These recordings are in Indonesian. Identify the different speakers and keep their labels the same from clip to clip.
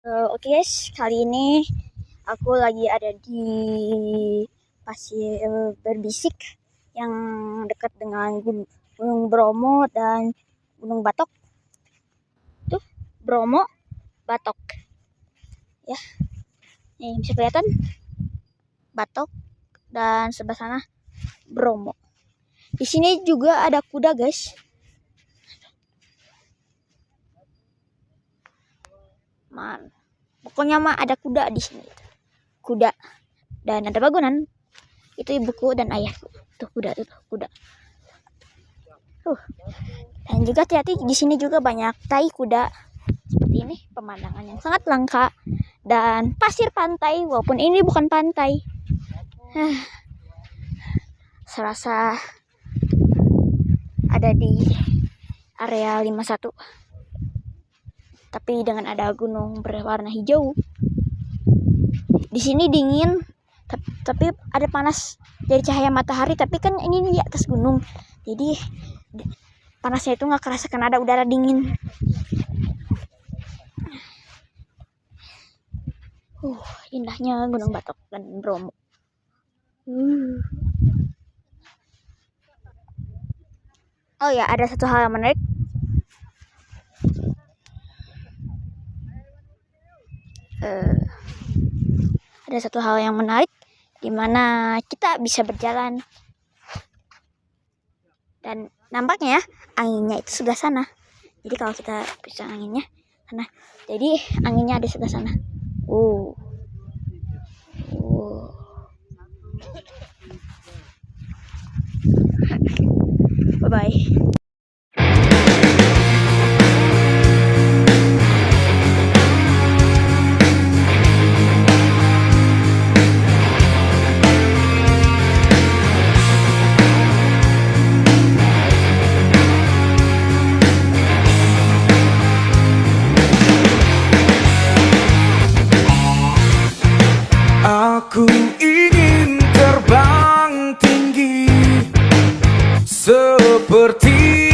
Speaker 1: Oke guys, kali ini aku lagi ada di pasir berbisik yang dekat dengan Gunung Bromo dan Gunung Batok. Tuh, Bromo, Batok. Ya, nih bisa kelihatan Batok dan sebelah sana Bromo. Di sini juga ada kuda guys. Pokoknya mah ada kuda di sini. Kuda dan ada bangunan. Itu ibuku dan ayahku. Tuh kuda. Dan juga hati-hati di sini juga banyak tai kuda. Seperti ini pemandangan yang sangat langka dan pasir pantai walaupun ini bukan pantai. Serasa ada di area 51. Tapi dengan ada gunung berwarna hijau. Di sini dingin, tapi ada panas dari cahaya matahari. Tapi kan ini di atas gunung, jadi panasnya itu nggak kerasa karena ada udara dingin. Indahnya Gunung Batok dan Bromo. Oh ya, ada satu hal yang menarik. Ada satu hal yang menarik di mana kita bisa berjalan dan nampaknya anginnya itu sebelah sana. Jadi kalau kita bisa anginnya sana, jadi anginnya ada sebelah sana. Bye bye.
Speaker 2: Aku ingin terbang tinggi seperti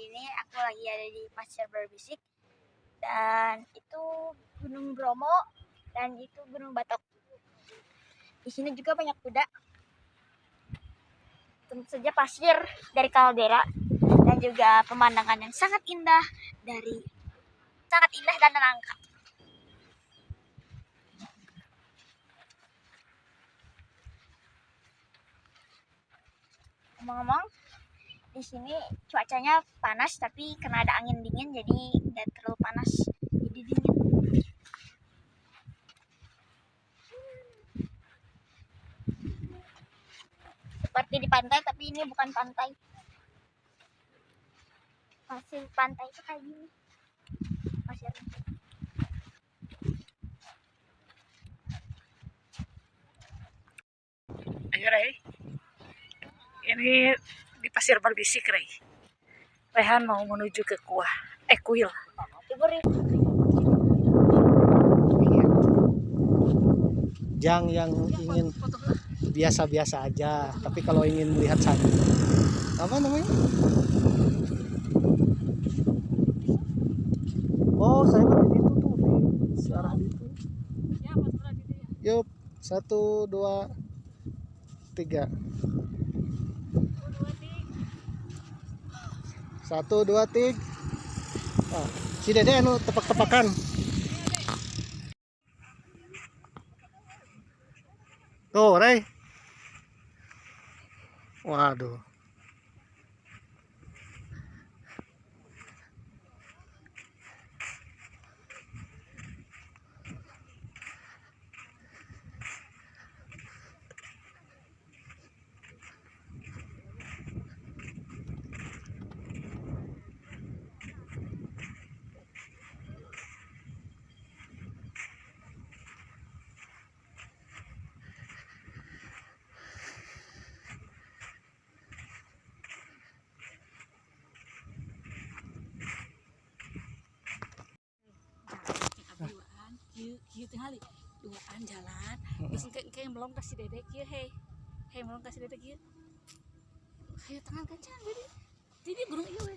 Speaker 1: ini aku lagi ada di Pasir Berbisik, dan itu Gunung Bromo, dan itu Gunung Batok. Di sini juga banyak kuda. Tentu saja pasir dari kaldera dan juga pemandangan yang sangat indah dan menangkap. Ngomong-ngomong, di sini cuacanya panas, tapi karena ada angin dingin jadi nggak terlalu panas, jadi dingin. Seperti di pantai, tapi ini bukan pantai. Pasir pantai itu kayak gini pasirnya.
Speaker 2: Ayo Ray, ini di Pasir Berbisik Ray. Rehan mau menuju ke kuil.
Speaker 3: Yang ingin biasa-biasa aja, tapi kalau ingin melihat sapi, apa namanya? Oh, saya berada di situ tuh, di searah itu. Yup, 1, 2, 3. 1, 2, 3. Ah, si Dede anu tepak-tepakan. Tuh, Ray. Waduh.
Speaker 2: Kieu tinggal duaan jalan. Terus engke melong ka si Dede kieu he melong ka si Dede kieu. Hayu tangan kencang Dede. Jadi burung ieu we.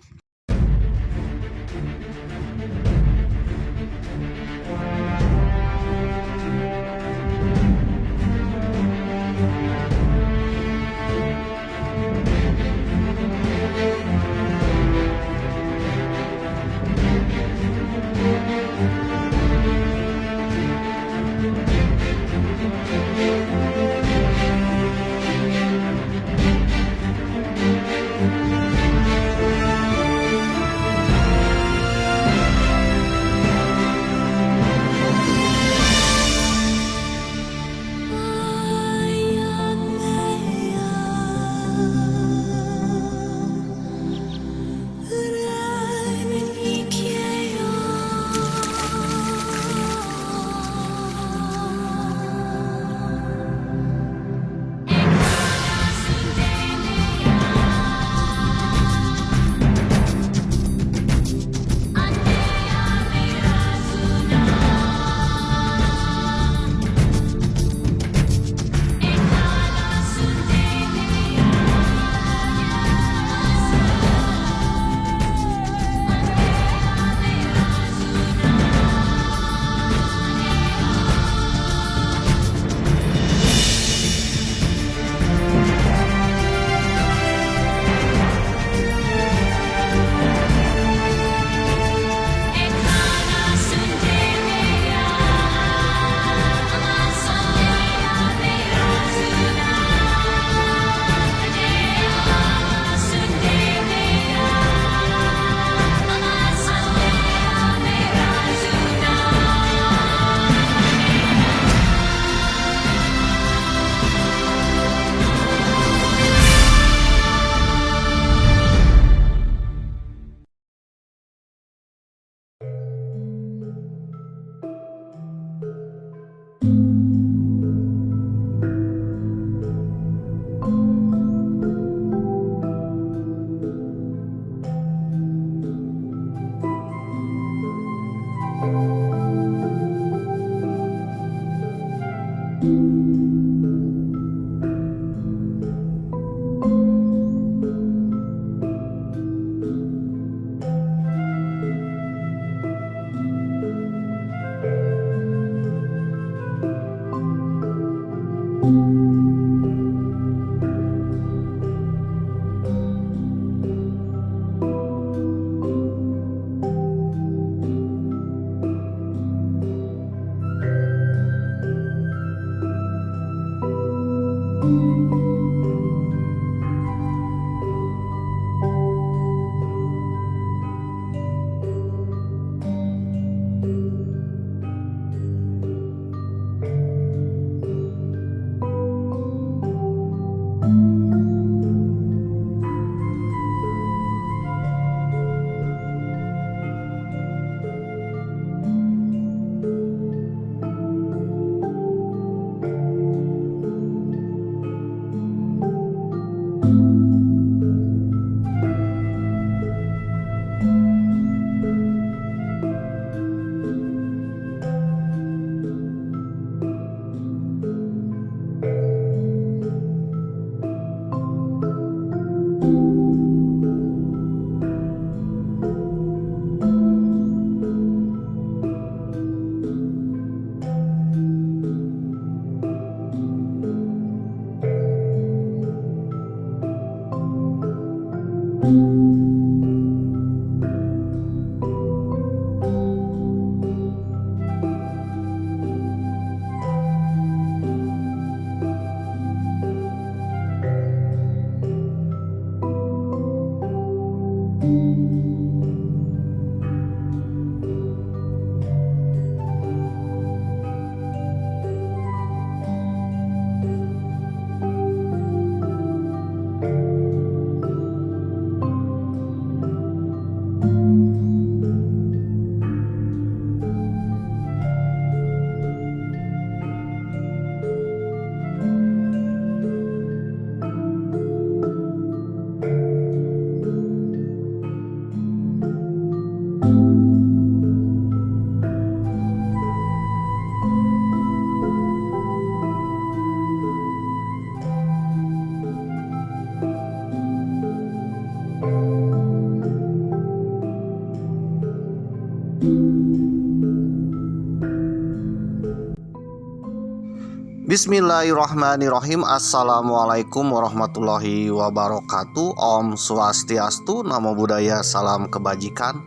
Speaker 3: Bismillahirrahmanirrahim. Assalamualaikum warahmatullahi wabarakatuh. Om Swastiastu, Namo Buddhaya, salam kebajikan.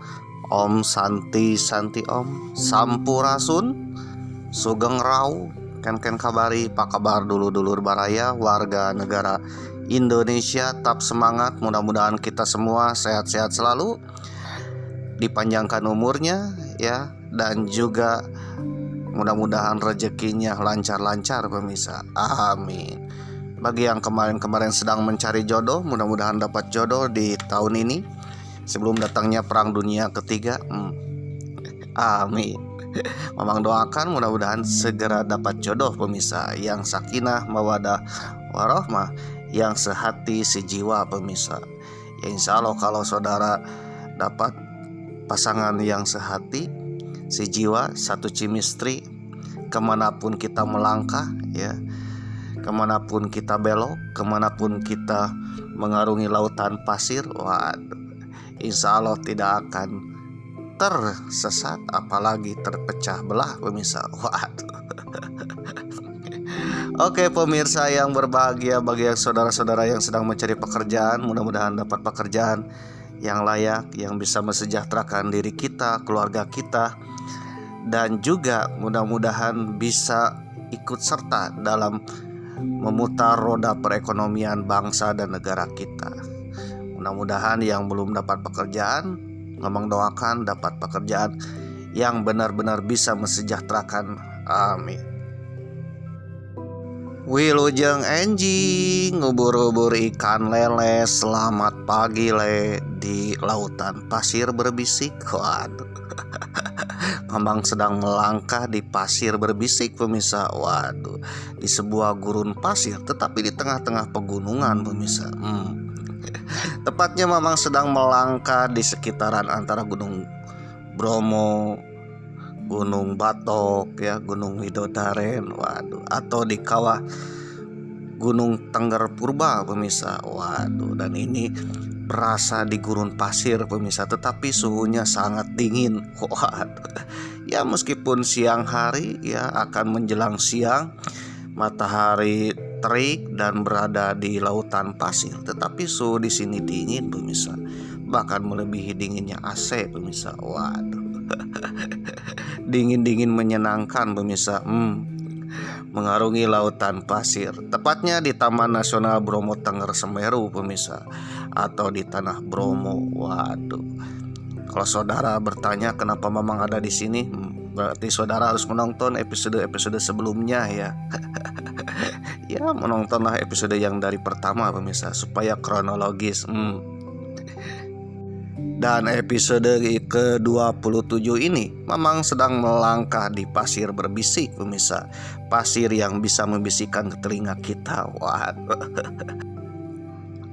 Speaker 3: Om Santi Santi Om Sampurasun, Sugeng Rau, Ken kabari, pak kabar dulur-dulur baraya, warga negara Indonesia. Tetap semangat, mudah-mudahan kita semua sehat-sehat selalu, dipanjangkan umurnya ya, dan juga mudah-mudahan rezekinya lancar-lancar pemirsa, amin. Bagi yang kemarin-kemarin sedang mencari jodoh, mudah-mudahan dapat jodoh di tahun ini sebelum datangnya perang dunia ketiga, amin. Memang doakan mudah-mudahan segera dapat jodoh pemirsa, yang sakinah mawadah warahmah, yang sehati sejiwa pemirsa. Ya insya Allah kalau saudara dapat pasangan yang sehati sejiwa, satu chemistry, kemanapun kita melangkah ya, kemanapun kita belok, kemanapun kita mengarungi lautan pasir, waduh, insya Allah tidak akan tersesat, apalagi terpecah belah pemirsa, waduh. Oke pemirsa yang berbahagia, bagi yang saudara-saudara yang sedang mencari pekerjaan, mudah-mudahan dapat pekerjaan yang layak, yang bisa mesejahterakan diri kita, keluarga kita, dan juga mudah-mudahan bisa ikut serta dalam memutar roda perekonomian bangsa dan negara kita. Mudah-mudahan yang belum dapat pekerjaan, memang doakan dapat pekerjaan yang benar-benar bisa mesejahterakan, amin. Wilujeng enjing ngubur-ubur ikan lele, selamat pagi le, di lautan pasir berbisik, waduh. Memang sedang melangkah di pasir berbisik pemirsa, waduh, di sebuah gurun pasir tetapi di tengah-tengah pegunungan pemirsa. Tepatnya memang sedang melangkah di sekitaran antara Gunung Bromo, Gunung Batok ya, Gunung Widodaren, waduh, atau di kawah Gunung Tengger Purba pemirsa, waduh. Dan ini berasa di gurun pasir pemirsa, tetapi suhunya sangat dingin, waduh. Ya meskipun siang hari ya, akan menjelang siang, Matahari terik dan berada di lautan pasir, tetapi suhu di sini dingin pemirsa, bahkan melebihi dinginnya AC pemirsa. Waduh, dingin-dingin menyenangkan pemirsa. Mengarungi lautan pasir, tepatnya di Taman Nasional Bromo Tengger Semeru pemirsa, atau di Tanah Bromo. Waduh, kalau saudara bertanya kenapa Mamang ada di sini, berarti saudara harus menonton episode-episode sebelumnya ya. Ya, menontonlah episode yang dari pertama pemirsa supaya kronologis. Dan episode ke-27 ini Mamang sedang melangkah di pasir berbisik pemirsa. Pasir yang bisa membisikkan ke telinga kita. Waduh.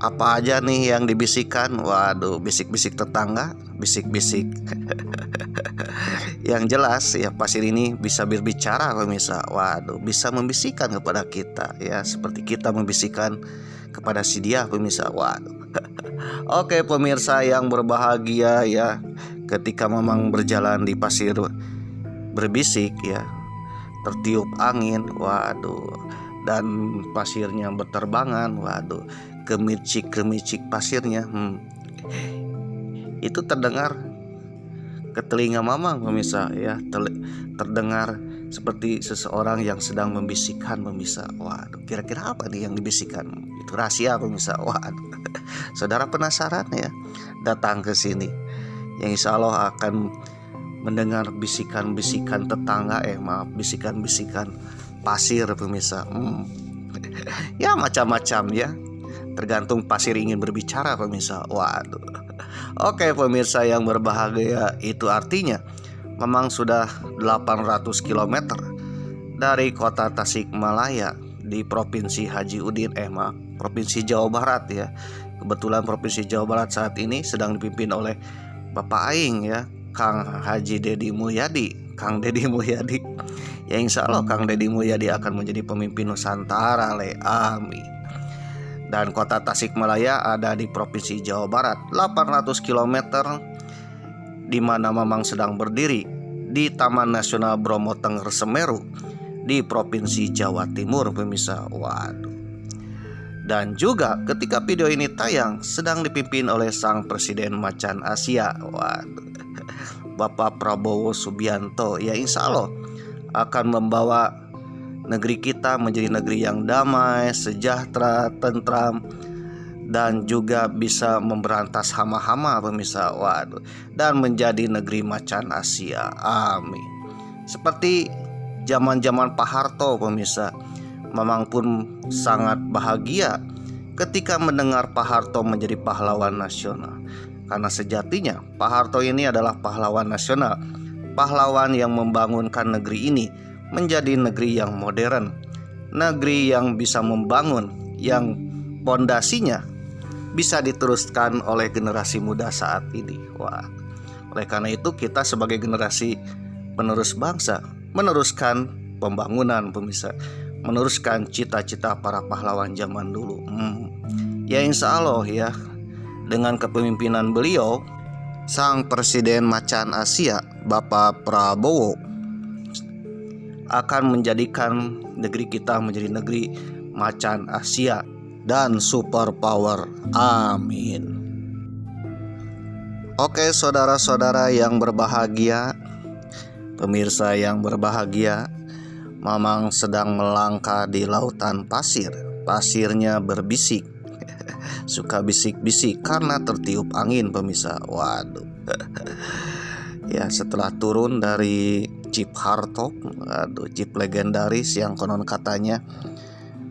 Speaker 3: Apa aja nih yang dibisikkan? Waduh, bisik-bisik tetangga, bisik-bisik. Yang jelas ya, pasir ini bisa berbicara pemirsa. Waduh, bisa membisikkan kepada kita ya, seperti kita membisikkan kepada si dia pemirsa. Waduh. Oke pemirsa yang berbahagia ya, ketika Mamang berjalan di pasir berbisik ya, tertiup angin, waduh, dan pasirnya berterbangan, waduh, kemicik pasirnya, itu terdengar ke telinga Mamang pemirsa ya, terdengar seperti seseorang yang sedang membisikkan pemirsa. Waduh, kira-kira apa nih yang dibisikkan? Itu rahasia pemirsa. Waduh, saudara penasaran ya? Datang ke sini, yang insya Allah akan mendengar bisikan-bisikan tetangga, bisikan-bisikan pasir pemirsa. Ya macam-macam ya, tergantung pasir ingin berbicara pemirsa. Waduh. Oke pemirsa yang berbahagia, itu artinya Mamang sudah 800 km dari kota Tasikmalaya di Provinsi Haji Udin, Provinsi Jawa Barat ya. Kebetulan Provinsi Jawa Barat saat ini sedang dipimpin oleh Bapak Aing ya, Kang Haji Deddy Mulyadi, Kang Deddy Mulyadi. Ya insya Allah Kang Deddy Mulyadi akan menjadi pemimpin Nusantara le, amin. Dan kota Tasikmalaya ada di Provinsi Jawa Barat, 800 km, di mana Mamang sedang berdiri di Taman Nasional Bromo Tengger Semeru di Provinsi Jawa Timur pemirsa. Waduh. Dan juga ketika video ini tayang sedang dipimpin oleh sang Presiden Macan Asia, waduh, Bapak Prabowo Subianto. Ya insya Allah akan membawa negeri kita menjadi negeri yang damai, sejahtera, tentram, dan juga bisa memberantas hama-hama pemirsa. Waduh, dan menjadi negeri Macan Asia, amin. Seperti zaman-zaman Pak Harto pemirsa, Mamang pun sangat bahagia ketika mendengar Pak Harto menjadi pahlawan nasional. Karena sejatinya Pak Harto ini adalah pahlawan nasional, pahlawan yang membangunkan negeri ini menjadi negeri yang modern, negeri yang bisa membangun, yang pondasinya bisa diteruskan oleh generasi muda saat ini. Wah, oleh karena itu kita sebagai generasi penerus bangsa meneruskan pembangunan pemirsa, meneruskan cita-cita para pahlawan zaman dulu. Ya insya Allah ya, dengan kepemimpinan beliau, sang Presiden Macan Asia Bapak Prabowo akan menjadikan negeri kita menjadi negeri Macan Asia dan super power, amin. Oke saudara-saudara yang berbahagia, pemirsa yang berbahagia, Mamang sedang melangkah di lautan pasir. Pasirnya berbisik, suka bisik-bisik karena tertiup angin pemirsa. Waduh. Ya setelah turun dari Jeep Hartog, Jeep legendaris yang konon katanya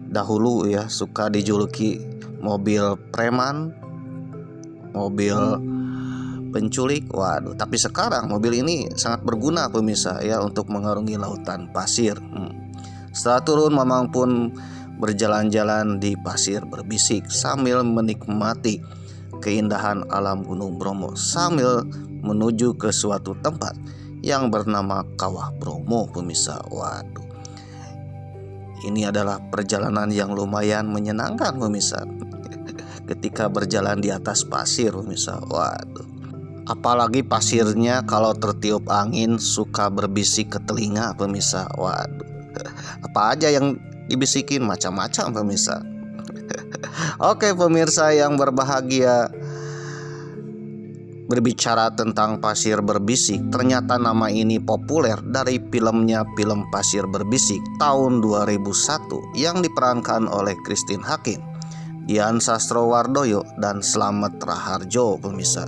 Speaker 3: dahulu ya suka dijuluki mobil preman, mobil penculik. Waduh, tapi sekarang mobil ini sangat berguna pemirsa ya untuk mengarungi lautan pasir. Setelah turun, Mamang pun berjalan-jalan di pasir berbisik sambil menikmati keindahan alam Gunung Bromo sambil menuju ke suatu tempat yang bernama Kawah Bromo pemirsa. Waduh, ini adalah perjalanan yang lumayan menyenangkan pemirsa. Ketika berjalan di atas pasir pemirsa, waduh, apalagi pasirnya kalau tertiup angin suka berbisik ke telinga pemirsa. Waduh, apa aja yang dibisikin macam-macam pemirsa. Oke pemirsa yang berbahagia, berbicara tentang pasir berbisik, ternyata nama ini populer dari film Pasir Berbisik tahun 2001 yang diperankan oleh Christine Hakim, Dian Sastrowardoyo, dan Slamet Raharjo pemirsa.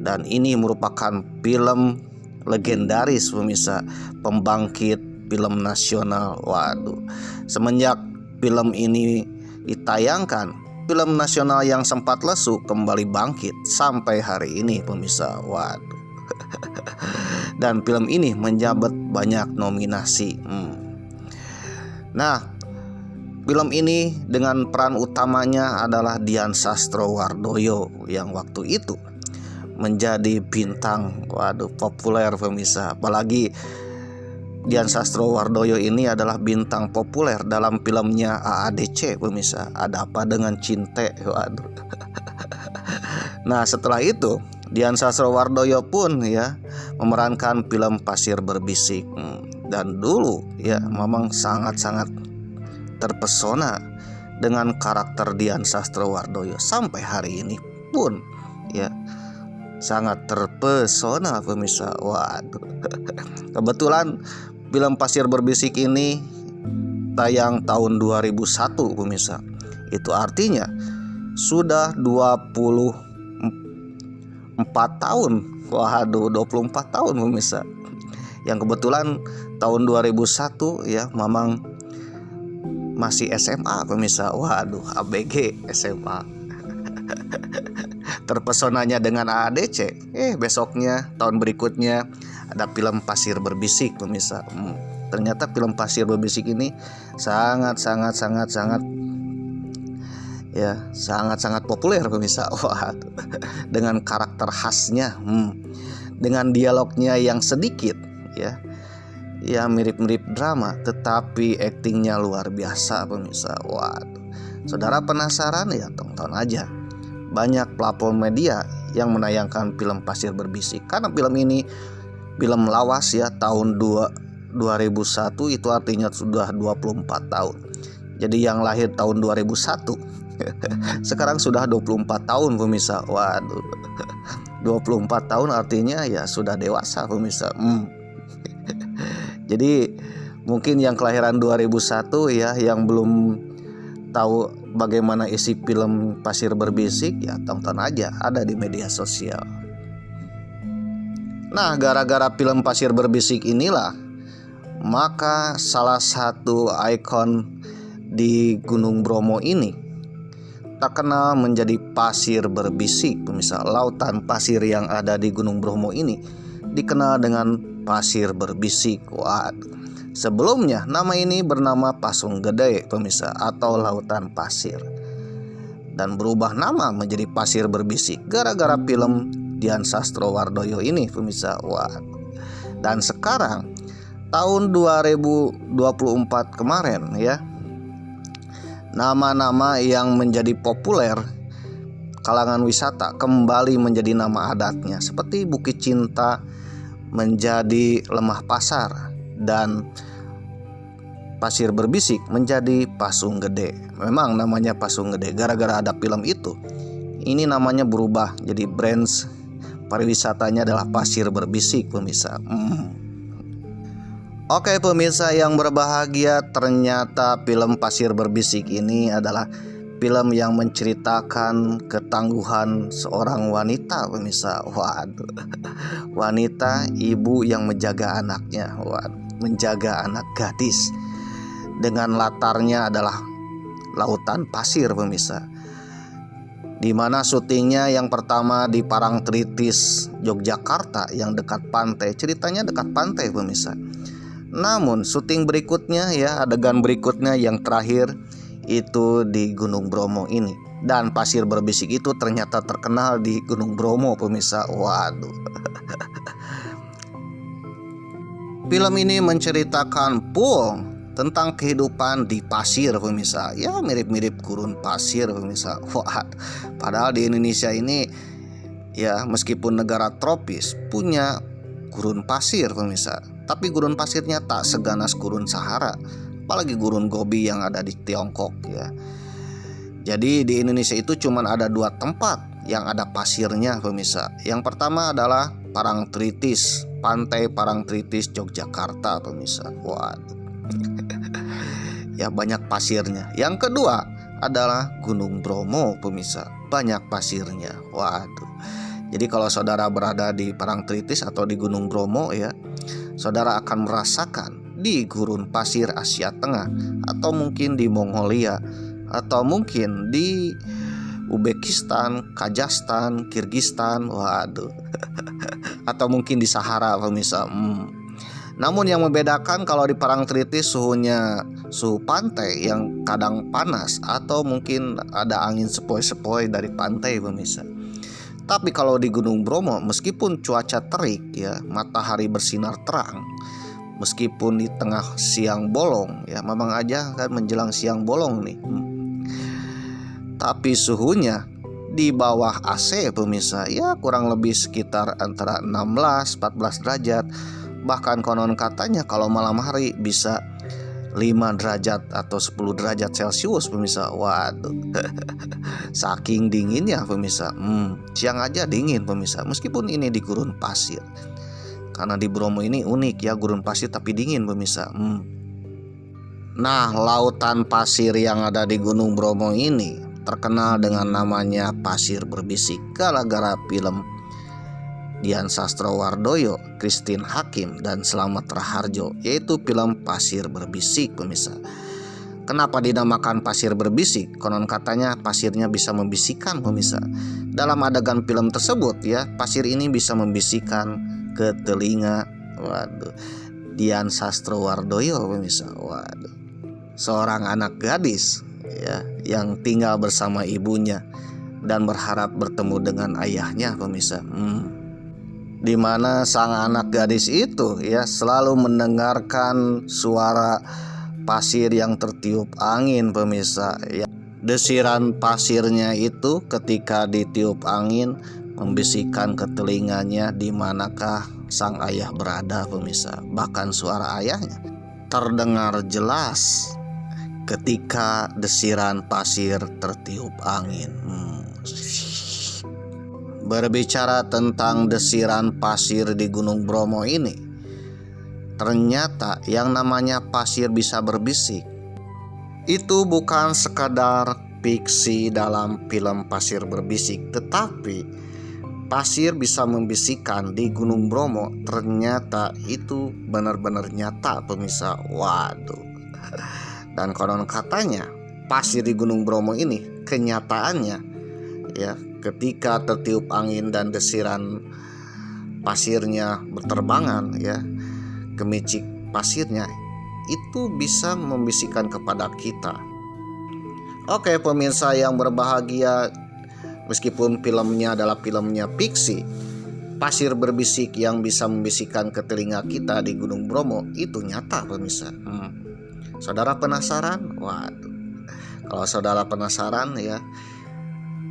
Speaker 3: Dan ini merupakan film legendaris pemirsa, pembangkit film nasional. Waduh, semenjak film ini ditayangkan, film nasional yang sempat lesu kembali bangkit sampai hari ini pemirsa. Waduh. Dan film ini menjabat banyak nominasi. Nah, film ini dengan peran utamanya adalah Dian Sastrowardoyo yang waktu itu menjadi bintang, waduh, populer pemirsa. Apalagi Dian Sastrowardoyo ini adalah bintang populer dalam filmnya AADC pemirsa, Ada Apa Dengan Cinte. Waduh. Nah, setelah itu Dian Sastrowardoyo pun ya memerankan film Pasir Berbisik. Dan dulu ya memang sangat-sangat terpesona dengan karakter Dian Sastrowardoyo. Sampai hari ini pun ya sangat terpesona pemirsa. Waduh. Kebetulan film Pasir Berbisik ini tayang tahun 2001 pemirsa. Itu artinya sudah 24 tahun. Waduh, 24 tahun pemirsa. Yang kebetulan tahun 2001 ya memang masih SMA pemirsa. Waduh, ABG SMA. Terpesonanya dengan AADC. Besoknya tahun berikutnya ada film Pasir Berbisik pemirsa. Ternyata film Pasir Berbisik ini sangat populer pemirsa. Wah, dengan karakter khasnya, dengan dialognya yang sedikit ya mirip-mirip drama, tetapi aktingnya luar biasa pemirsa. Waduh, saudara penasaran ya, tonton aja. Banyak platform media yang menayangkan film Pasir Berbisik karena film ini film lawas ya, tahun 2001, itu artinya sudah 24 tahun. Jadi yang lahir tahun 2001 sekarang sudah 24 tahun pemirsa. Waduh. 24 tahun artinya ya sudah dewasa pemirsa. Jadi mungkin yang kelahiran 2001 ya yang belum tahu bagaimana isi film Pasir Berbisik ya tonton aja, ada di media sosial. Nah, gara-gara film Pasir Berbisik inilah maka salah satu ikon di Gunung Bromo ini terkenal menjadi pasir berbisik pemirsa. Lautan pasir yang ada di Gunung Bromo ini dikenal dengan Pasir Berbisik. Sebelumnya nama ini bernama Pasung Gede pemirsa, atau Lautan Pasir, dan berubah nama menjadi Pasir Berbisik gara-gara film Dian Sastrowardoyo ini pemirsa. Dan sekarang tahun 2024 kemarin ya, nama-nama yang menjadi populer kalangan wisata kembali menjadi nama adatnya, seperti Bukit Cinta menjadi Lemah Pasar dan Pasir Berbisik menjadi Pasung Gede. Memang namanya Pasung Gede gara-gara ada film itu. Ini namanya berubah jadi brands pariwisatanya adalah Pasir Berbisik pemirsa. Oke pemirsa yang berbahagia, ternyata film Pasir Berbisik ini adalah film yang menceritakan ketangguhan seorang wanita pemirsa. Waduh. Wanita ibu yang menjaga anaknya, menjaga anak gadis. Dengan latarnya adalah lautan pasir pemirsa, di mana syutingnya yang pertama di Parangtritis, Yogyakarta yang dekat pantai. Ceritanya dekat pantai pemirsa. Namun syuting berikutnya ya, adegan berikutnya yang terakhir itu di Gunung Bromo ini. Dan Pasir Berbisik itu ternyata terkenal di Gunung Bromo pemirsa. Waduh. Film ini menceritakan tentang kehidupan di pasir pemirsa. Ya mirip-mirip gurun pasir pemirsa. Padahal di Indonesia ini ya meskipun negara tropis punya gurun pasir pemirsa, tapi gurun pasirnya tak seganas gurun Sahara. apalagi gurun Gobi yang ada di Tiongkok ya. Jadi di Indonesia itu cuma ada 2 tempat yang ada pasirnya pemirsa. Yang pertama adalah Parangtritis, Pantai Parangtritis Yogyakarta pemirsa. Waduh. Ya banyak pasirnya. Yang kedua adalah Gunung Bromo pemirsa, banyak pasirnya. Waduh. Jadi kalau saudara berada di Parangtritis atau di Gunung Bromo ya, saudara akan merasakan di gurun pasir Asia Tengah, atau mungkin di Mongolia, atau mungkin di Uzbekistan, Kazakhstan, Kirgistan, waduh. Atau mungkin di Sahara pemirsa. Namun yang membedakan kalau di Parangtritis suhunya suhu pantai yang kadang panas, atau mungkin ada angin sepoi-sepoi dari pantai pemirsa. Tapi kalau di Gunung Bromo, meskipun cuaca terik ya, matahari bersinar terang, meskipun di tengah siang bolong ya, memang aja kan menjelang siang bolong nih, tapi suhunya di bawah AC pemirsa, ya kurang lebih sekitar antara 16-14 derajat. Bahkan konon katanya kalau malam hari bisa 5 derajat atau 10 derajat Celcius pemirsa. Waduh. Saking dinginnya pemirsa. Siang aja dingin pemirsa, meskipun ini di gurun pasir. Karena di Bromo ini unik ya, gurun pasir tapi dingin pemirsa. Nah, lautan pasir yang ada di Gunung Bromo ini terkenal dengan namanya pasir berbisik gara-gara film Dian Sastrowardoyo, Christine Hakim, dan Slamet Raharjo, yaitu film Pasir Berbisik pemirsa. Kenapa dinamakan pasir berbisik? Konon katanya pasirnya bisa membisikkan pemirsa. Dalam adegan film tersebut ya, pasir ini bisa membisikkan ke telinga, waduh, Dian Sastrowardoyo pemirsa. Waduh, seorang anak gadis ya yang tinggal bersama ibunya dan berharap bertemu dengan ayahnya pemirsa. Di mana sang anak gadis itu ya selalu mendengarkan suara pasir yang tertiup angin pemirsa ya. Desiran pasirnya itu ketika ditiup angin membisikkan ke telinganya di manakah sang ayah berada pemirsa. Bahkan suara ayahnya terdengar jelas ketika desiran pasir tertiup angin. Berbicara tentang desiran pasir di Gunung Bromo ini, ternyata yang namanya pasir bisa berbisik itu bukan sekadar fiksi dalam film Pasir Berbisik, tetapi pasir bisa membisikkan di Gunung Bromo ternyata itu benar-benar nyata pemirsa. Waduh. Dan konon katanya pasir di Gunung Bromo ini kenyataannya ya, ketika tertiup angin dan desiran pasirnya berterbangan ya, gemicik pasirnya itu bisa membisikkan kepada kita. Oke pemirsa yang berbahagia, meskipun filmnya adalah filmnya fiksi, pasir berbisik yang bisa membisikkan ke telinga kita di Gunung Bromo itu nyata pemirsa. Saudara penasaran? Waduh. Kalau saudara penasaran ya,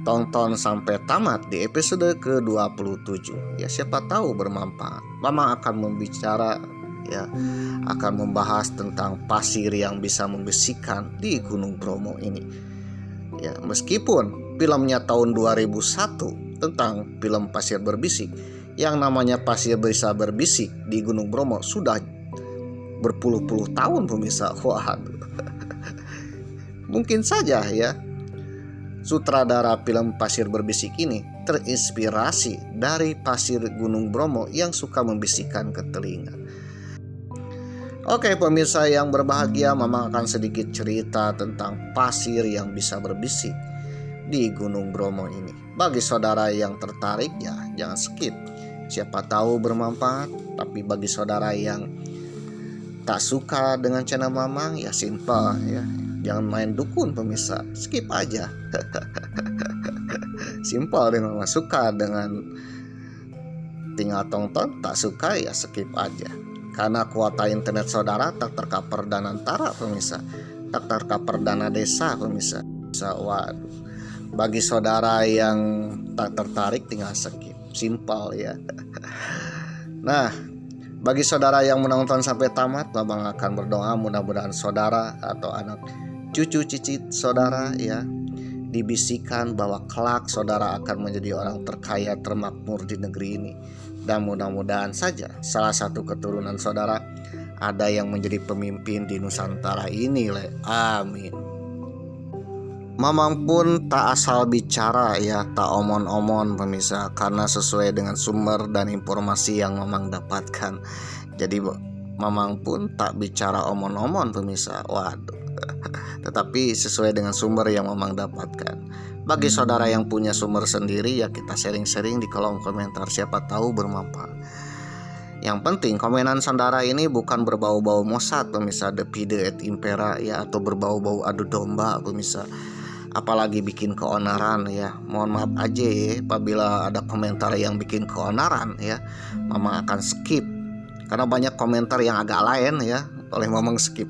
Speaker 3: tonton sampai tamat di episode ke-27 ya, siapa tahu bermanfaat. Mama akan membicara ya, akan membahas tentang pasir yang bisa membisikkan di Gunung Bromo ini ya. Meskipun filmnya tahun 2001 tentang film Pasir Berbisik, yang namanya pasir bisa berbisik di Gunung Bromo sudah berpuluh-puluh tahun pemirsa. Waduh. Mungkin saja ya sutradara film Pasir Berbisik ini terinspirasi dari pasir Gunung Bromo yang suka membisikkan ke telinga. Oke pemirsa yang berbahagia, Mama akan sedikit cerita tentang pasir yang bisa berbisik di Gunung Bromo ini. Bagi saudara yang tertarik ya jangan skip, siapa tahu bermanfaat. Tapi bagi saudara yang tak suka dengan channel Mamang ya simple ya, jangan main dukun pemirsa, skip aja. Simple deh, Mama suka dengan tinggal tonton, tak suka ya skip aja. Karena kuota internet saudara tak tercover dana antara pemirsa, tak tercover dana desa pemirsa. Waduh. Bagi saudara yang tak tertarik tinggal skip, simpel ya. Nah, Bagi saudara yang menonton sampai tamat, Mamang akan berdoa mudah-mudahan saudara atau anak cucu cicit saudara ya dibisikkan bahwa kelak saudara akan menjadi orang terkaya termakmur di negeri ini. Dan mudah-mudahan saja salah satu keturunan saudara ada yang menjadi pemimpin di Nusantara ini. Amin. Mamang pun tak asal bicara ya, tak omon-omon pemirsa, karena sesuai dengan sumber dan informasi yang Mamang dapatkan. Jadi Mamang pun tak bicara omon-omon pemirsa. Waduh. Tetapi sesuai dengan sumber yang Mamang dapatkan. Bagi saudara yang punya sumber sendiri ya kita sharing-sharing di kolom komentar, siapa tahu bermanfaat. Yang penting komenan saudara ini bukan berbau-bau Mossad pemirsa, Depide et Impera ya, atau berbau-bau adu domba pemirsa. Apalagi bikin keonaran ya. Mohon maaf aja ya apabila ada komentar yang bikin keonaran ya, Mamang akan skip. Karena banyak komentar yang agak lain ya, oleh Mamang skip.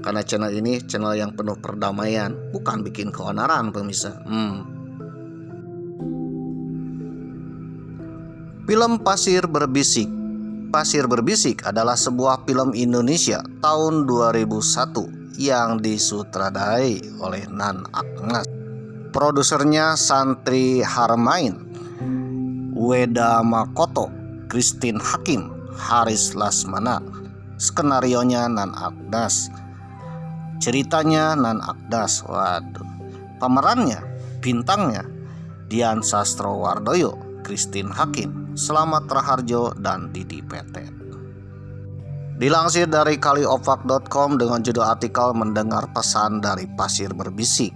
Speaker 3: Karena channel ini channel yang penuh perdamaian, bukan bikin keonaran pemirsa. Film Pasir Berbisik. Pasir Berbisik adalah sebuah film Indonesia tahun 2001 yang disutradarai oleh Nan Agnes. Produsernya Santri Harmain, Weda Makoto, Christine Hakim, Haris Lasmana. Skenarionya Nan Agnes. Ceritanya Nan Agnes. Waduh. Pemerannya, bintangnya Dian Sastrowardoyo, Christine Hakim, Slamet Raharjo, dan Didi Petet. Dilansir dari kaliofak.com dengan judul artikel mendengar pesan dari Pasir Berbisik,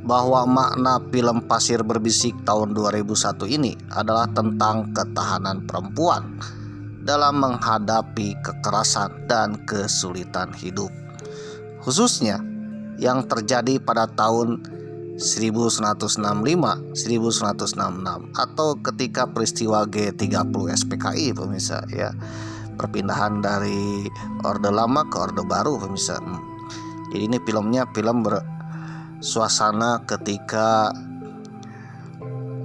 Speaker 3: bahwa makna film Pasir Berbisik tahun 2001 ini adalah tentang ketahanan perempuan dalam menghadapi kekerasan dan kesulitan hidup, khususnya yang terjadi pada tahun 1965-1966 atau ketika peristiwa G30 SPKI pemirsa ya, perpindahan dari Orde Lama ke Orde Baru pemirsa. Jadi ini filmnya film bersuasana ketika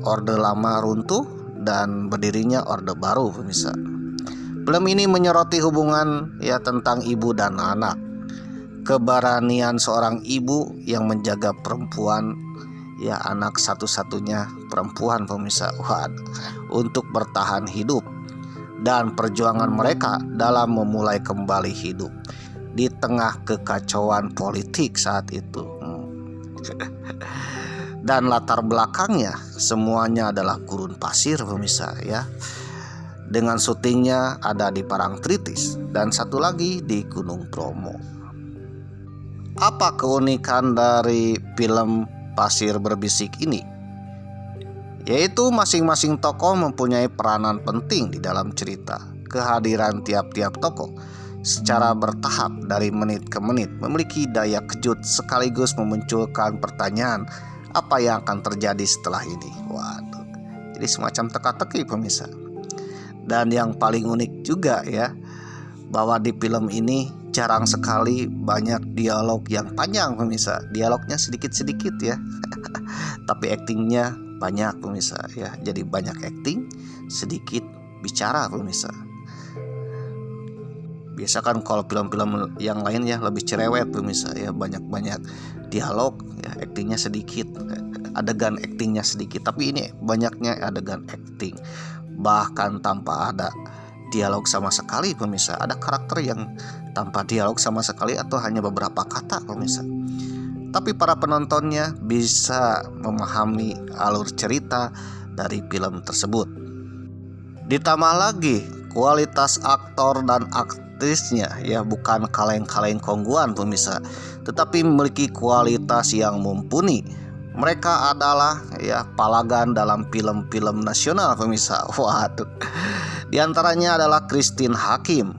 Speaker 3: Orde Lama runtuh dan berdirinya Orde Baru pemirsa. Film ini menyoroti hubungan ya tentang ibu dan anak, keberanian seorang ibu yang menjaga perempuan ya, anak satu-satunya perempuan pemirsa, untuk bertahan hidup, dan perjuangan mereka dalam memulai kembali hidup di tengah kekacauan politik saat itu. Dan latar belakangnya semuanya adalah gurun pasir pemirsa ya. Dengan syutingnya ada di Parangtritis dan satu lagi di Gunung Bromo. Apa keunikan dari film Pasir Berbisik ini? Yaitu masing-masing tokoh mempunyai peranan penting di dalam cerita. Kehadiran tiap-tiap tokoh secara bertahap dari menit ke menit memiliki daya kejut sekaligus memunculkan pertanyaan apa yang akan terjadi setelah ini. Waduh, jadi semacam teka-teki pemirsa. Dan yang paling unik juga ya, bahwa di film ini jarang sekali banyak dialog yang panjang pemirsa. Dialognya sedikit-sedikit ya tapi aktingnya banyak pemirsa ya. Jadi banyak akting, sedikit bicara pemirsa. Biasa kan kalau film-film yang lain ya lebih cerewet pemirsa ya, banyak-banyak dialog ya, aktingnya sedikit, adegan aktingnya sedikit. Tapi ini banyaknya adegan akting, bahkan tanpa ada dialog sama sekali pemirsa. Ada karakter yang tanpa dialog sama sekali atau hanya beberapa kata pemirsa, tapi para penontonnya bisa memahami alur cerita dari film tersebut. Ditambah lagi kualitas aktor dan aktrisnya ya, bukan kaleng-kaleng kongguan pemirsa, tetapi memiliki kualitas yang mumpuni. Mereka adalah ya palagan dalam film-film nasional pemirsa. Waduh. Di antaranya adalah Christine Hakim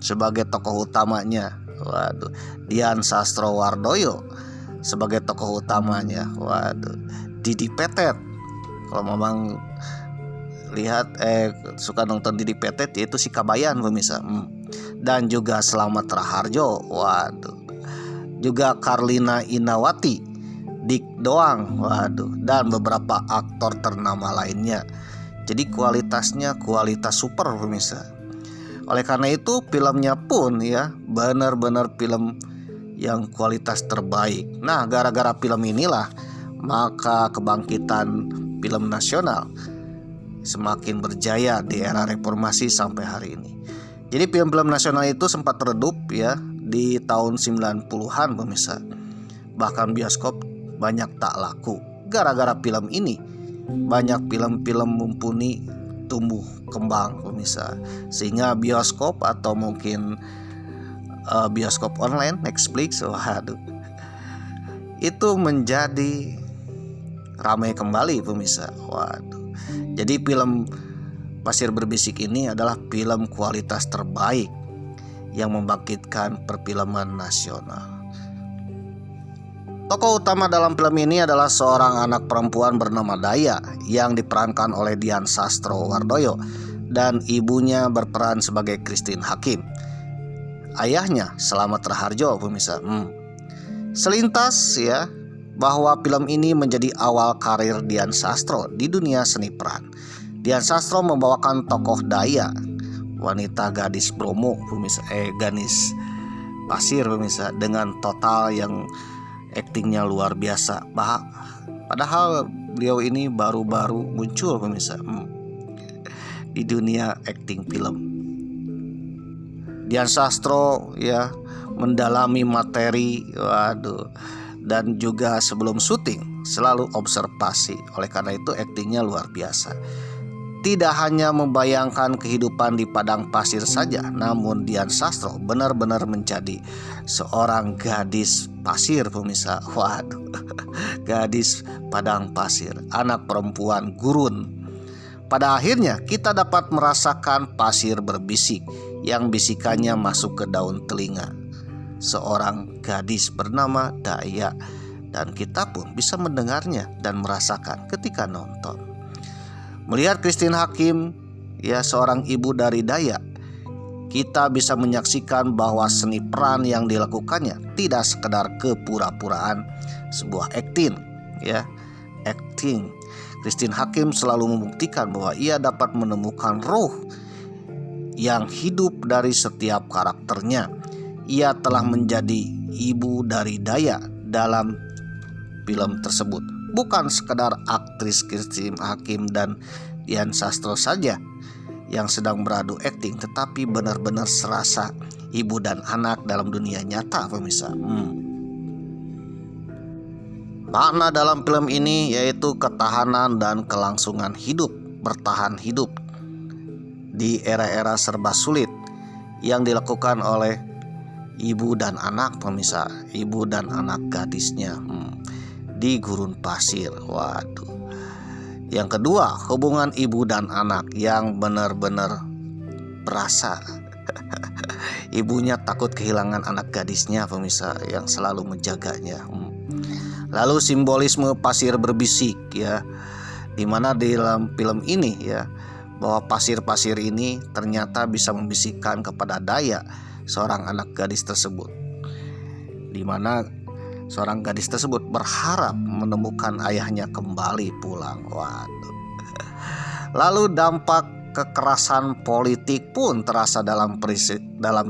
Speaker 3: sebagai tokoh utamanya. Waduh. Dian Sastrowardoyo sebagai tokoh utamanya. Waduh. Didi Petet. Kalau memang lihat suka nonton Didi Petet, yaitu si Kabayan pemirsa. Dan juga Slamet Raharjo. Waduh. Juga Karlina Inawati, Dik Doang, waduh, dan beberapa aktor ternama lainnya Jadi kualitasnya kualitas super pemirsa. Oleh karena itu filmnya pun ya benar-benar film yang kualitas terbaik. Nah, gara-gara film inilah maka kebangkitan film nasional semakin berjaya di era reformasi sampai hari ini. Jadi film-film nasional itu sempat redup ya di tahun 90-an pemirsa. Bahkan bioskop banyak tak laku. Gara-gara film ini banyak film-film mumpuni tumbuh kembang pemirsa. Sehingga bioskop atau mungkin bioskop online Netflix, waduh, itu menjadi ramai kembali pemirsa. Waduh. Jadi film Pasir Berbisik ini adalah film kualitas terbaik yang membangkitkan perfilman nasional. Tokoh utama dalam film ini adalah seorang anak perempuan bernama Daya yang diperankan oleh Dian Sastrowardoyo dan ibunya berperan sebagai Christine Hakim. Ayahnya Slamet Raharjo pemirsa. Selintas ya bahwa film ini menjadi awal karir Dian Sastro di dunia seni peran. Dian Sastro membawakan tokoh Daya, wanita gadis Bromo pemirsa, gadis pasir pemirsa, dengan total yang aktingnya luar biasa. Padahal beliau ini baru-baru muncul pemirsa di dunia akting film. Dian Sastro ya mendalami materi, waduh, dan juga sebelum syuting selalu observasi. Oleh karena itu aktingnya luar biasa. Tidak hanya membayangkan kehidupan di padang pasir saja, namun Dian Sastro benar-benar menjadi seorang gadis pasir pemirsa. Waduh, gadis padang pasir, anak perempuan gurun. Pada akhirnya kita dapat merasakan pasir berbisik yang bisikannya masuk ke daun telinga seorang gadis bernama Daya, dan kita pun bisa mendengarnya dan merasakan ketika nonton. Melihat Christine Hakim ya seorang ibu dari Daya, kita bisa menyaksikan bahwa seni peran yang dilakukannya tidak sekedar kepura-puraan sebuah akting ya. Acting Christine Hakim selalu membuktikan bahwa ia dapat menemukan roh yang hidup dari setiap karakternya. Ia telah menjadi ibu dari Daya dalam film tersebut. Bukan sekedar aktris Christine Hakim dan Dian Sastro saja yang sedang beradu akting, tetapi benar-benar serasa ibu dan anak dalam dunia nyata pemirsa. Makna dalam film ini yaitu ketahanan dan kelangsungan hidup, bertahan hidup di era-era serba sulit yang dilakukan oleh ibu dan anak pemirsa, ibu dan anak gadisnya di gurun pasir. Waduh. Yang kedua, hubungan ibu dan anak yang benar-benar berasa. Ibunya takut kehilangan anak gadisnya pemirsa yang selalu menjaganya. Lalu simbolisme pasir berbisik ya, dimana di dalam film ini ya bahwa pasir-pasir ini ternyata bisa membisikkan kepada Daya, seorang anak gadis tersebut, dimana seorang gadis tersebut berharap menemukan ayahnya kembali pulang. Waduh. Lalu dampak kekerasan politik pun terasa dalam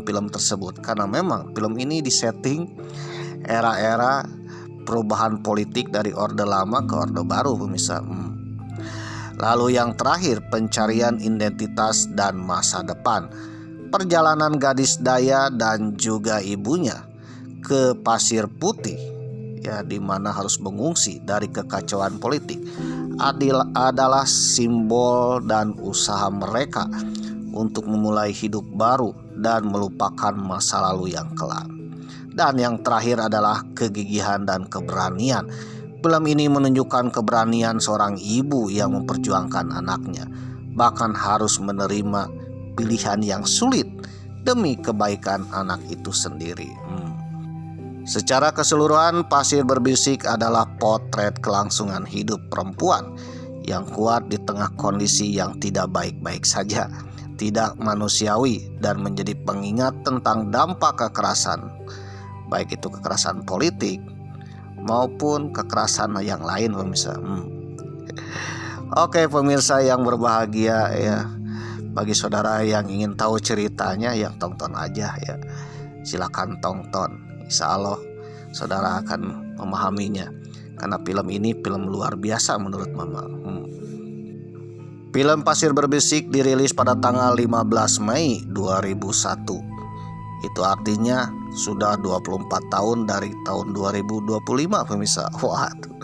Speaker 3: film tersebut, karena memang film ini disetting era-era perubahan politik dari Orde Lama ke Orde Baru pemirsa. Lalu yang terakhir, pencarian identitas dan masa depan. Perjalanan gadis Daya dan juga ibunya ke Pasir Putih ya, di mana harus mengungsi dari kekacauan politik adalah simbol dan usaha mereka untuk memulai hidup baru dan melupakan masa lalu yang kelam. Dan yang terakhir adalah kegigihan dan keberanian. Film ini menunjukkan keberanian seorang ibu yang memperjuangkan anaknya, bahkan harus menerima pilihan yang sulit demi kebaikan anak itu sendiri. Secara keseluruhan, Pasir Berbisik adalah potret kelangsungan hidup perempuan yang kuat di tengah kondisi yang tidak baik-baik saja, tidak manusiawi, dan menjadi pengingat tentang dampak kekerasan, baik itu kekerasan politik maupun kekerasan yang lain pemirsa. Oke pemirsa yang berbahagia ya, bagi saudara yang ingin tahu ceritanya ya tonton aja ya. Silakan tonton, insya Allah saudara akan memahaminya. Karena film ini film luar biasa menurut Mama. Film Pasir Berbisik dirilis pada tanggal 15 Mei 2001. Itu artinya sudah 24 tahun dari tahun 2025 pemirsa. Waduh.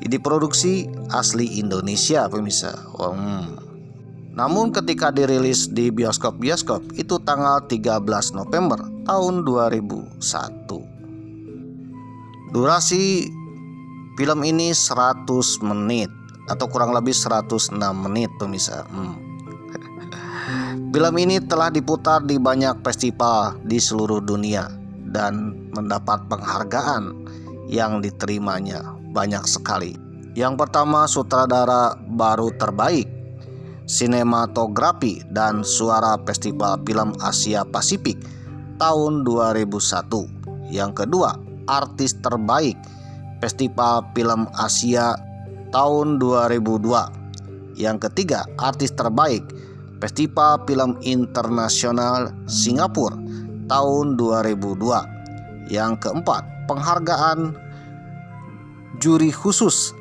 Speaker 3: Ini produksi asli Indonesia pemirsa. Namun ketika dirilis di bioskop-bioskop itu tanggal 13 November tahun 2001. Durasi film ini 100 menit atau kurang lebih 106 menit pemirsa. Film ini telah diputar di banyak festival di seluruh dunia dan mendapat penghargaan yang diterimanya banyak sekali. Yang pertama, sutradara baru terbaik, sinematografi dan suara Festival Film Asia Pasifik tahun 2001. Yang kedua, artis terbaik Festival Film Asia tahun 2002. Yang ketiga, artis terbaik Festival Film Internasional Singapura tahun 2002. Yang keempat, penghargaan juri khusus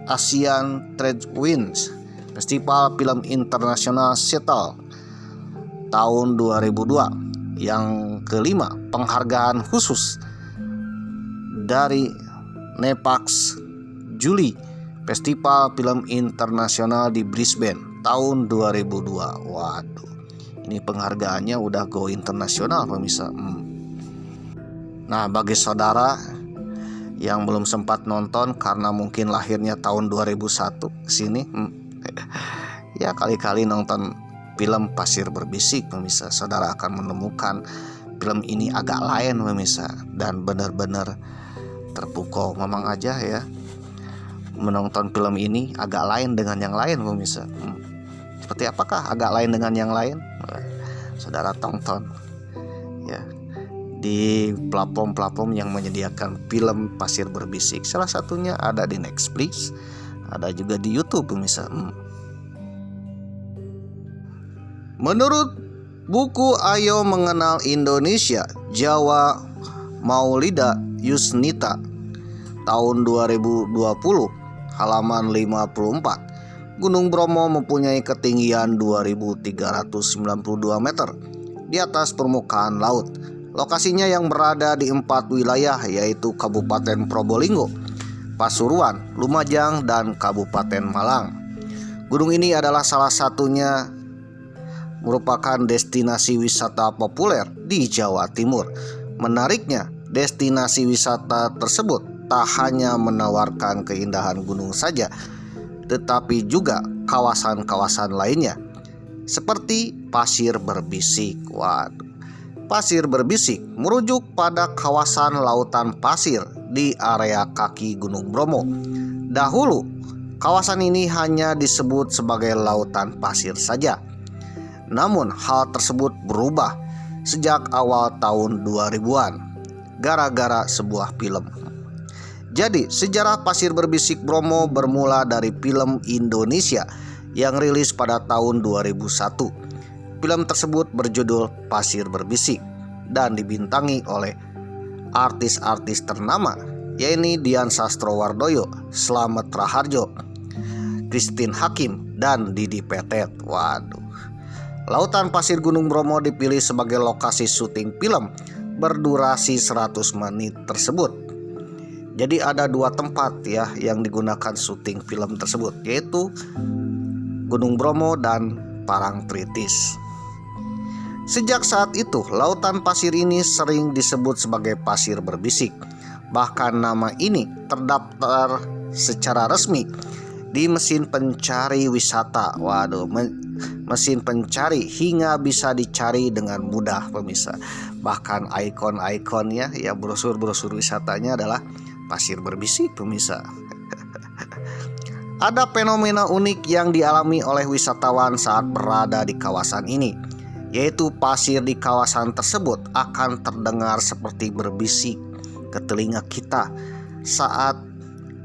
Speaker 3: Asian Trade Wins Festival Film Internasional Seattle tahun 2002. Yang kelima, penghargaan khusus dari Nepax Juli Festival Film Internasional di Brisbane tahun 2002. Waduh, ini penghargaannya udah go internasional pemirsa. Nah, bagi saudara yang belum sempat nonton karena mungkin lahirnya tahun 2001 kesini, ya kali-kali nonton film Pasir Berbisik pemirsa. Saudara akan menemukan film ini agak lain pemirsa, dan benar-benar terpukau memang aja ya. Menonton film ini agak lain dengan yang lain pemirsa. Seperti apakah agak lain dengan yang lain? Saudara tonton ya di platform-platform yang menyediakan film Pasir Berbisik. Salah satunya ada di Netflix, ada juga di YouTube pemirsa. Menurut buku Ayo Mengenal Indonesia Jawa Maulida Yusnita tahun 2020 halaman 54, Gunung Bromo mempunyai ketinggian 2.392 meter di atas permukaan laut. Lokasinya yang berada di 4 wilayah, yaitu Kabupaten Probolinggo, Pasuruan, Lumajang, dan Kabupaten Malang. Gunung ini adalah salah satunya merupakan destinasi wisata populer di Jawa Timur. Menariknya, destinasi wisata tersebut tak hanya menawarkan keindahan gunung saja, tetapi juga kawasan-kawasan lainnya seperti Pasir Berbisik. Waduh, Pasir Berbisik merujuk pada kawasan lautan pasir di area kaki Gunung Bromo. Dahulu, kawasan ini hanya disebut sebagai lautan pasir saja. Namun hal tersebut berubah sejak awal tahun 2000-an gara-gara sebuah film. Jadi, sejarah Pasir Berbisik Bromo bermula dari film Indonesia yang rilis pada tahun 2001. Film tersebut berjudul Pasir Berbisik dan dibintangi oleh artis-artis ternama, yaitu Dian Sastrowardoyo, Slamet Raharjo, Christine Hakim, dan Didi Petet. Waduh. Lautan pasir Gunung Bromo dipilih sebagai lokasi syuting film berdurasi 100 menit tersebut. Jadi ada 2 tempat ya yang digunakan syuting film tersebut, yaitu Gunung Bromo dan Parangtritis. Sejak saat itu, lautan pasir ini sering disebut sebagai Pasir Berbisik. Bahkan nama ini terdaftar secara resmi di mesin pencari wisata. Waduh, mesin pencari hingga bisa dicari dengan mudah pemirsa. Bahkan ikon-ikonnya ya, brosur-brosur wisatanya adalah Pasir Berbisik pemirsa. Ada fenomena unik yang dialami oleh wisatawan saat berada di kawasan ini, yaitu pasir di kawasan tersebut akan terdengar seperti berbisik ke telinga kita saat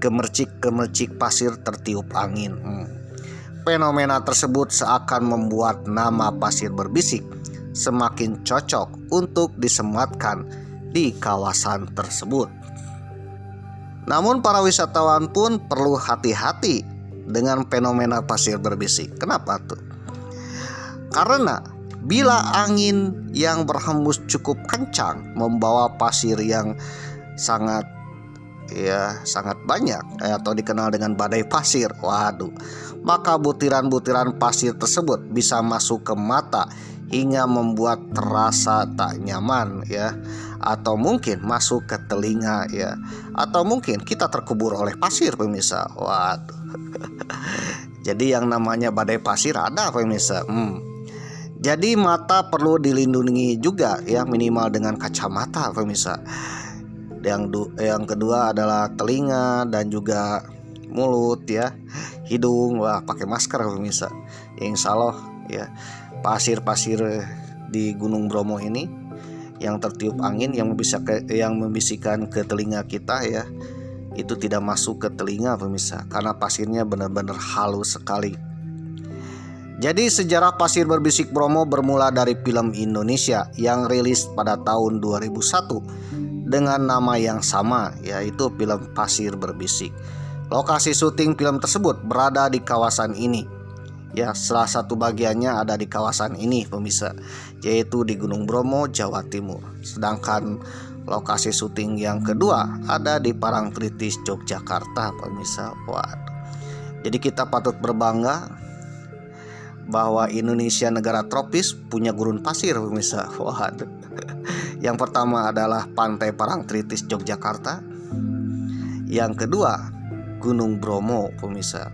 Speaker 3: gemercik-gemercik pasir tertiup angin. Fenomena tersebut seakan membuat nama pasir berbisik semakin cocok untuk disematkan di kawasan tersebut. Namun para wisatawan pun perlu hati-hati dengan fenomena pasir berbisik. Kenapa tuh? Karena bila angin yang berhembus cukup kencang membawa pasir yang sangat banyak atau dikenal dengan badai pasir, maka butiran-butiran pasir tersebut bisa masuk ke mata hingga membuat terasa tak nyaman atau mungkin masuk ke telinga atau mungkin kita terkubur oleh pasir, pemirsa. Jadi yang namanya badai pasir ada, pemirsa. Jadi mata perlu dilindungi juga minimal dengan kacamata, pemirsa. Yang kedua adalah telinga dan juga mulut hidung, pakai masker, pemirsa. Insya Allah pasir-pasir di Gunung Bromo ini yang tertiup angin yang membisikkan ke telinga kita itu tidak masuk ke telinga, pemirsa, karena pasirnya benar-benar halus sekali. Jadi sejarah pasir berbisik Bromo bermula dari film Indonesia yang rilis pada tahun 2001 dengan nama yang sama, yaitu film Pasir Berbisik. Lokasi syuting film tersebut berada di kawasan ini. Salah satu bagiannya ada di kawasan ini, pemirsa, yaitu di Gunung Bromo, Jawa Timur. Sedangkan lokasi syuting yang kedua ada di Parangtritis, Yogyakarta, pemirsa. Jadi kita patut berbangga bahwa Indonesia negara tropis punya gurun pasir, pemirsa. Yang pertama adalah Pantai Parangtritis, Yogyakarta. Yang kedua Gunung Bromo, pemirsa.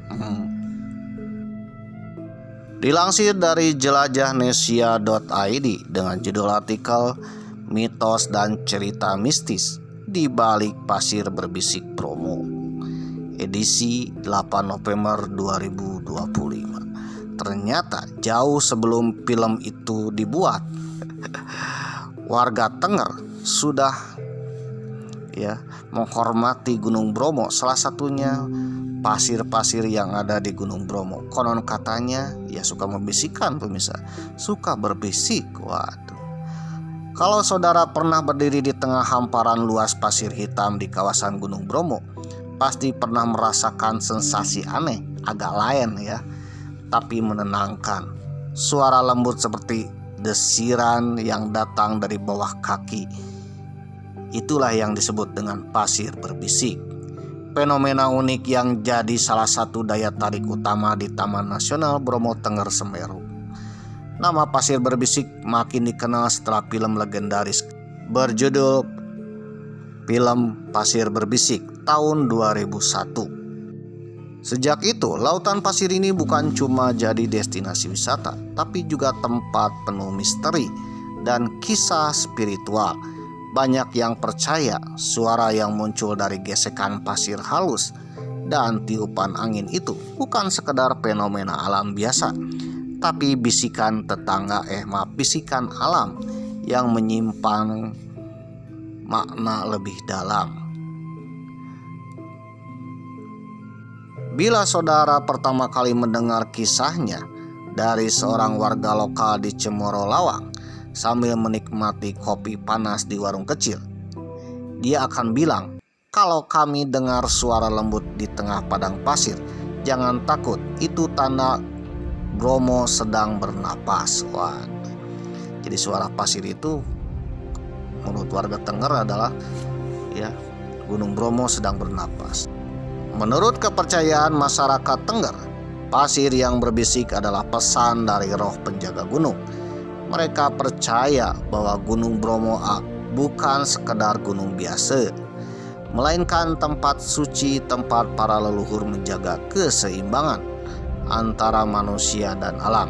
Speaker 3: Dilansir dari jelajahnesia.id dengan judul artikel Mitos dan Cerita Mistis di Balik Pasir Berbisik Bromo, edisi 8 November 2025. Ternyata jauh sebelum film itu dibuat, warga Tengger sudah menghormati Gunung Bromo. Salah satunya pasir-pasir yang ada di Gunung Bromo. Konon katanya suka membisikkan, pemirsa, suka berbisik. Kalau saudara pernah berdiri di tengah hamparan luas pasir hitam di kawasan Gunung Bromo, pasti pernah merasakan sensasi aneh, agak lain tapi menenangkan. Suara lembut seperti desiran yang datang dari bawah kaki. Itulah yang disebut dengan pasir berbisik. Fenomena unik yang jadi salah satu daya tarik utama di Taman Nasional Bromo Tengger Semeru. Nama pasir berbisik makin dikenal setelah film legendaris berjudul Film Pasir Berbisik tahun 2001. Sejak itu, lautan pasir ini bukan cuma jadi destinasi wisata, tapi juga tempat penuh misteri dan kisah spiritual. Banyak yang percaya suara yang muncul dari gesekan pasir halus dan tiupan angin itu bukan sekedar fenomena alam biasa, tapi bisikan bisikan alam yang menyimpan makna lebih dalam. Bila saudara pertama kali mendengar kisahnya dari seorang warga lokal di Cemoro Lawang sambil menikmati kopi panas di warung kecil, dia akan bilang, "Kalau kami dengar suara lembut di tengah padang pasir, jangan takut, itu tanda Bromo sedang bernapas." Jadi suara pasir itu menurut warga Tengger adalah Gunung Bromo sedang bernapas. Menurut kepercayaan masyarakat Tengger, pasir yang berbisik adalah pesan dari roh penjaga gunung. Mereka percaya bahwa Gunung Bromo bukan sekedar gunung biasa, melainkan tempat suci, tempat para leluhur menjaga keseimbangan antara manusia dan alam.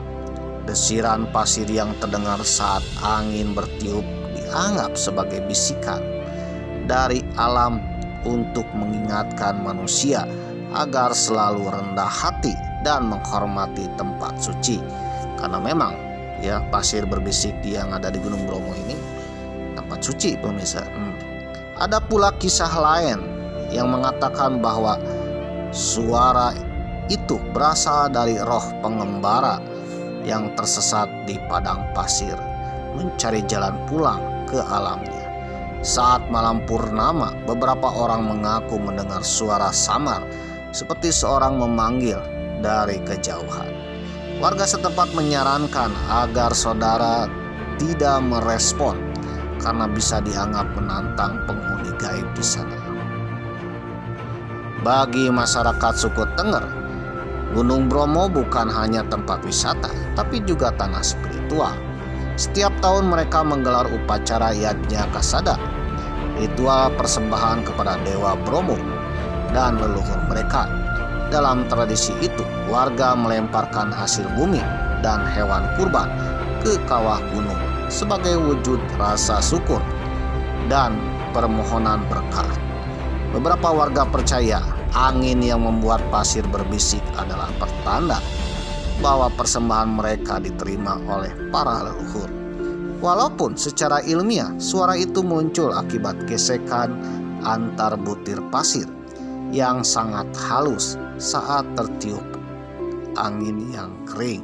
Speaker 3: Desiran pasir yang terdengar saat angin bertiup dianggap sebagai bisikan dari alam untuk mengingatkan manusia agar selalu rendah hati dan menghormati tempat suci. Karena memang pasir berbisik yang ada di Gunung Bromo ini tempat suci, pemirsa. Ada pula kisah lain yang mengatakan bahwa suara itu berasal dari roh pengembara yang tersesat di padang pasir, mencari jalan pulang ke alamnya. Saat malam purnama, beberapa orang mengaku mendengar suara samar seperti seorang memanggil dari kejauhan. Warga setempat menyarankan agar saudara tidak merespon karena bisa dianggap menantang penghuni gaib di sana. Bagi masyarakat suku Tenger, Gunung Bromo bukan hanya tempat wisata, tapi juga tanah spiritual. Setiap tahun mereka menggelar upacara Yajna Kasada, ritual persembahan kepada Dewa Bromo dan leluhur mereka. Dalam tradisi itu, warga melemparkan hasil bumi dan hewan kurban ke kawah gunung sebagai wujud rasa syukur dan permohonan berkah. Beberapa warga percaya angin yang membuat pasir berbisik adalah pertanda bahwa persembahan mereka diterima oleh para leluhur. Walaupun secara ilmiah suara itu muncul akibat gesekan antar butir pasir yang sangat halus saat tertiup angin yang kering.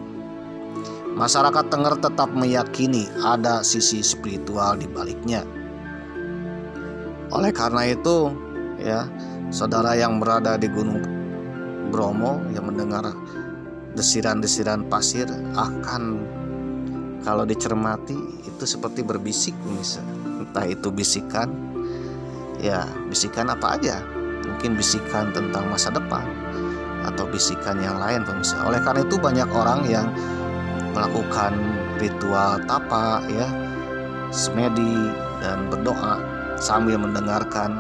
Speaker 3: Masyarakat Tenger tetap meyakini ada sisi spiritual di baliknya. Oleh karena itu, ya, saudara yang berada di Gunung Bromo yang mendengar desiran-desiran pasir akan, kalau dicermati, itu seperti berbisik, pemirsa. Entah itu bisikan, ya bisikan apa aja, mungkin bisikan tentang masa depan atau bisikan yang lain, pemirsa. Oleh karena itu banyak orang yang melakukan ritual tapa, ya, semedi dan berdoa sambil mendengarkan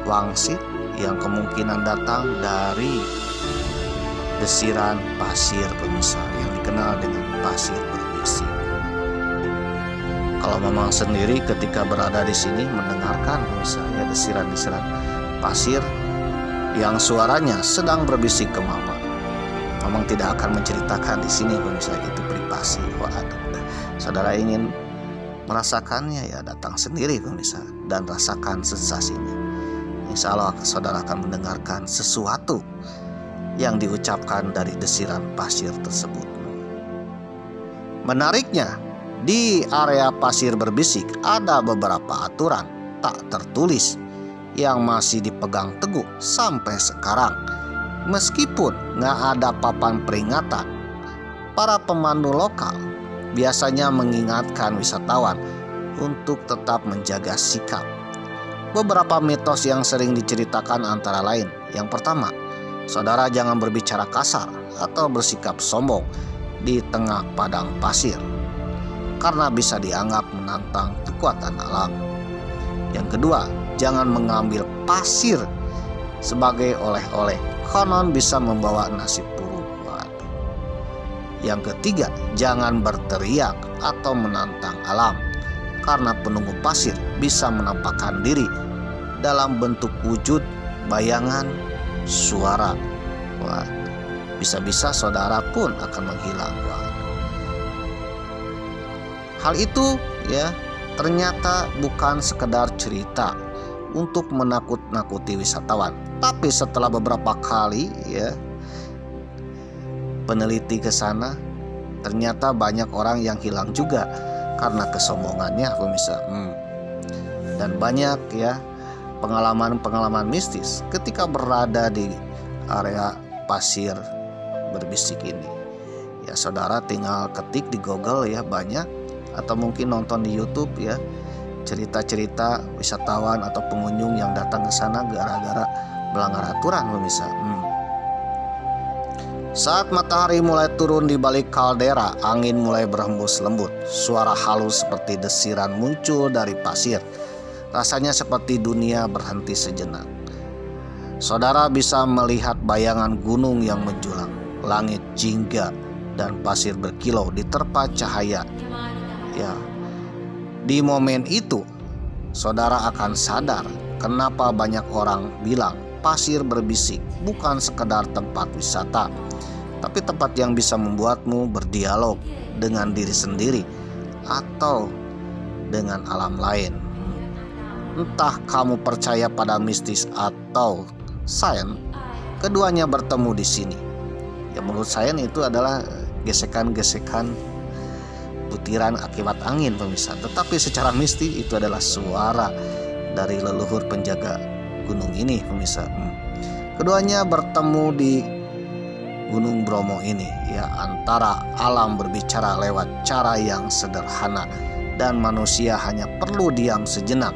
Speaker 3: wangsit yang kemungkinan datang dari desiran pasir, pemirsa, yang dikenal dengan pasir berbisik. Kalau Mamang sendiri ketika berada di sini mendengarkan, pemirsa, ya, desiran-desiran pasir yang suaranya sedang berbisik ke Mamang, Mamang tidak akan menceritakan di sini, pemirsa, itu privasi. Saudara ingin merasakannya, ya datang sendiri, pemirsa, dan rasakan sensasinya. Insya Allah saudara akan mendengarkan sesuatu yang diucapkan dari desiran pasir tersebut. Menariknya, di area pasir berbisik ada beberapa aturan tak tertulis yang masih dipegang teguh sampai sekarang. Meskipun nggak ada papan peringatan, para pemandu lokal biasanya mengingatkan wisatawan untuk tetap menjaga sikap. Beberapa mitos yang sering diceritakan antara lain, yang pertama, saudara jangan berbicara kasar atau bersikap sombong di tengah padang pasir, karena bisa dianggap menantang kekuatan alam. Yang kedua, jangan mengambil pasir sebagai oleh-oleh, konon bisa membawa nasib buruk. Yang ketiga, jangan berteriak atau menantang alam, karena penunggu pasir bisa menampakkan diri dalam bentuk wujud, bayangan, suara. Bisa-bisa saudara pun akan menghilang. Hal itu, ya, ternyata bukan sekedar cerita untuk menakut-nakuti wisatawan, tapi setelah beberapa kali, ya, peneliti ke sana, ternyata banyak orang yang hilang juga karena kesombongannya, pemirsa. Dan banyak, ya, pengalaman-pengalaman mistis ketika berada di area pasir berbisik ini. Ya, saudara tinggal ketik di Google, ya, banyak, atau mungkin nonton di YouTube, ya, cerita-cerita wisatawan atau pengunjung yang datang ke sana gara-gara melanggar aturan, pemirsa. Saat matahari mulai turun di balik kaldera, angin mulai berhembus lembut. Suara halus seperti desiran muncul dari pasir. Rasanya seperti dunia berhenti sejenak. Saudara bisa melihat bayangan gunung yang menjulang, langit jingga, dan pasir berkilau diterpa cahaya. Ya, di momen itu, saudara akan sadar kenapa banyak orang bilang pasir berbisik bukan sekedar tempat wisata, tapi tempat yang bisa membuatmu berdialog dengan diri sendiri atau dengan alam lain. Entah kamu percaya pada mistis atau sains, keduanya bertemu di sini. Ya menurut sains itu adalah gesekan-gesekan butiran akibat angin pemirsa. Tetapi secara mistis itu adalah suara dari leluhur penjaga gunung ini pemirsa. Keduanya bertemu di Gunung Bromo ini, ya, antara alam berbicara lewat cara yang sederhana dan manusia hanya perlu diam sejenak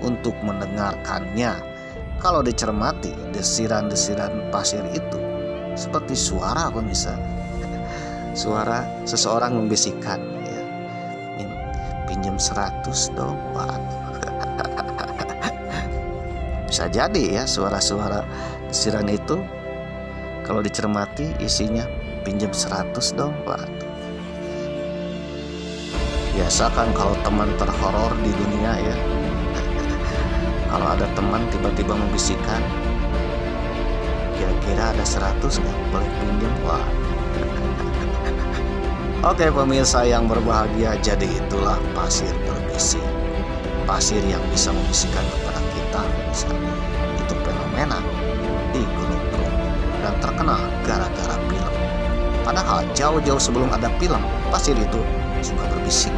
Speaker 3: untuk mendengarkannya. Kalau dicermati, desiran-desiran pasir itu seperti suara pemirsa. Suara seseorang membisikkan, ya, pinjam 100 dong Pak. Bisa jadi ya suara-suara desiran itu kalau dicermati isinya pinjam 100 dong Pak. Biasa kan kalau teman terhoror di dunia ya, kalau ada teman tiba-tiba membisikkan, kira-kira ada 100 nggak, boleh pinjam Pak. Oke pemirsa yang berbahagia, jadi itulah pasir berbisik. Pasir yang bisa membisikkan kepada kita, misalnya itu fenomena di Gunung Bromo dan terkenal gara-gara film. Padahal jauh-jauh sebelum ada film, pasir itu suka berbisik.